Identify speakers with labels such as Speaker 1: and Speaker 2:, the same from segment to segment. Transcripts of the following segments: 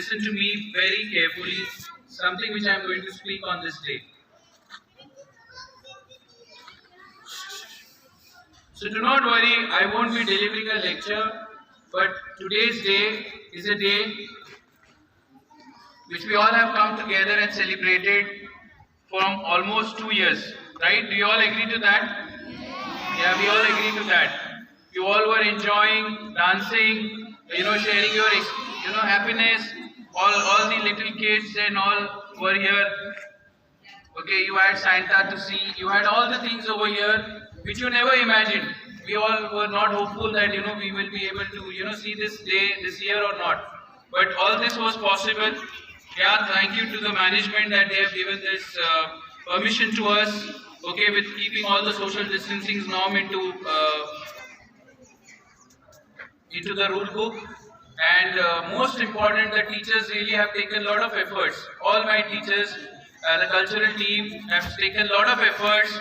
Speaker 1: listen to me very carefully, something which I am going to speak on this day. So do not worry, I won't be delivering a lecture, but today's day is a day which we all have come together and celebrated from almost 2 years, right? Do you all agree to that? Yeah, we all agree to that. You all were enjoying, dancing, sharing your, happiness. All the little kids and all were here. Okay, you had Santa to see. You had all the things over here which you never imagined. We all were not hopeful that we will be able to see this day this year or not. But all this was possible. Yeah, thank you to the management that they have given this permission to us. Okay, with keeping all the social distancing norm into the rule book. And most important, the teachers really have taken a lot of efforts. All my teachers, the cultural team have taken a lot of efforts.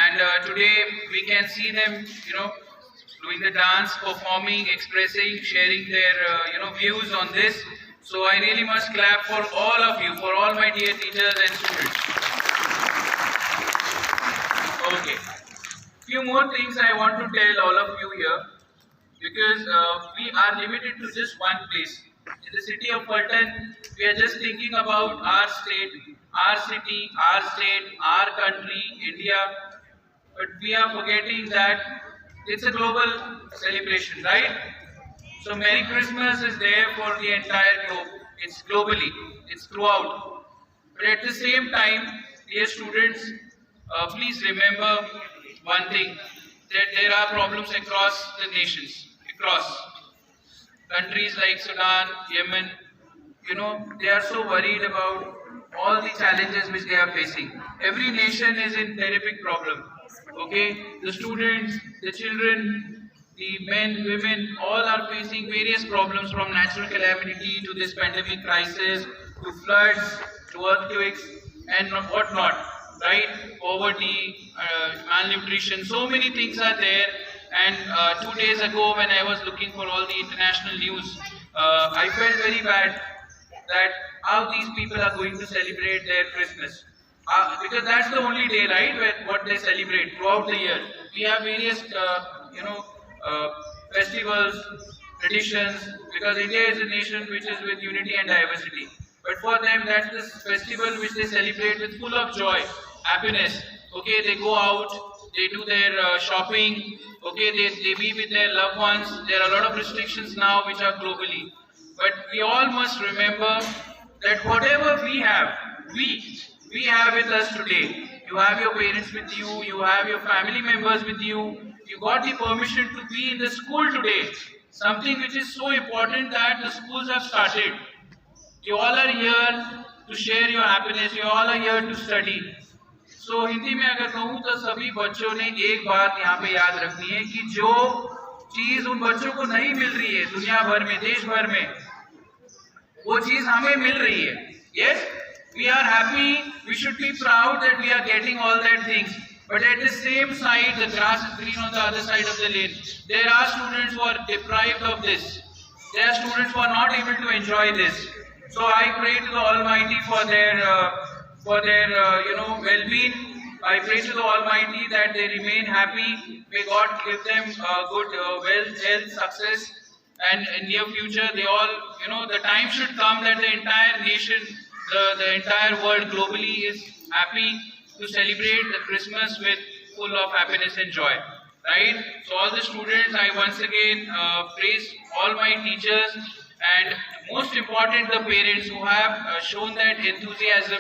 Speaker 1: And today we can see them, doing the dance, performing, expressing, sharing their, views on this. So I really must clap for all of you, for all my dear teachers and students. Okay. Few more things I want to tell all of you here, because we are limited to just one place. In the city of Patan, we are just thinking about our state, our city, our state, our country, India. But we are forgetting that it's a global celebration, right? So Merry Christmas is there for the entire globe. It's globally, it's throughout. But at the same time, dear students, please remember one thing, that there are problems across the nations, across countries like Sudan, Yemen. They are so worried about all the challenges which they are facing. Every nation is in terrific problem. Okay, the students, the children, the men, women, all are facing various problems, from natural calamity to this pandemic crisis, to floods, to earthquakes, and whatnot, right? Poverty, malnutrition, so many things are there. And 2 days ago, when I was looking for all the international news, I felt very bad that how these people are going to celebrate their Christmas. Because that's the only day, right, what they celebrate throughout the year. We have various, festivals, traditions, because India is a nation which is with unity and diversity. But for them, that's this festival which they celebrate with full of joy, happiness. Okay, they go out, they do their shopping, okay, they be with their loved ones. There are a lot of restrictions now which are globally. But we all must remember that whatever we have, we have with us today. You have your parents with you, you have your family members with you, you got the permission to be in the school today. Something which is so important that the schools have started. You all are here to share your happiness, you all are here to study. So Hindi में अगर कहूँ तो सभी बच्चों ने एक बात यहाँ पे याद रखनी है कि जो चीज उन बच्चों को नहीं मिल रही है दुनिया भर में, देश भर में, वो चीज हमें मिल रही है. Yes, we are happy, we should be proud that we are getting all that things. But at the same side, the grass is green on the other side of the lane. There are students who are deprived of this. There are students who are not able to enjoy this. So I pray to the Almighty for their well-being. I pray to the Almighty that they remain happy. May God give them good wealth, health, success, and in near future they all, the time should come that the entire nation, the entire world globally is happy to celebrate the Christmas with full of happiness and joy, right? So all the students, I once again praise all my teachers, and most important, the parents who have shown that enthusiasm,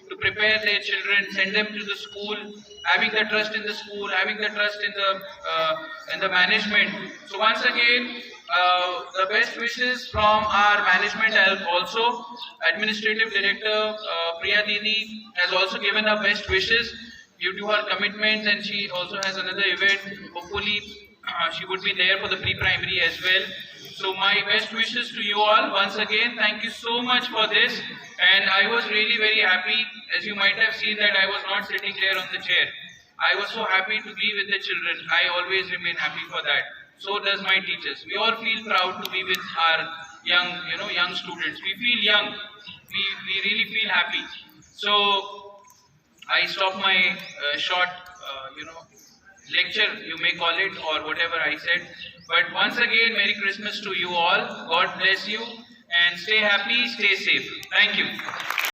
Speaker 1: to prepare their children, send them to the school, having the trust in the school, having the trust in the management. So once again, the best wishes from our management. Also, Administrative Director Priya Didi has also given her best wishes due to her commitments, and she also has another event. Hopefully, she would be there for the pre-primary as well. So my best wishes to you all. Once again, thank you so much for this. And I was really very happy, as you might have seen that I was not sitting there on the chair. I was so happy to be with the children. I always remain happy for that. So does my teachers. We all feel proud to be with our young students. We feel young. We really feel happy. So I stop my short, lecture, you may call it, or whatever I said. But once again, Merry Christmas to you all. God bless you, and stay happy, stay safe. Thank you.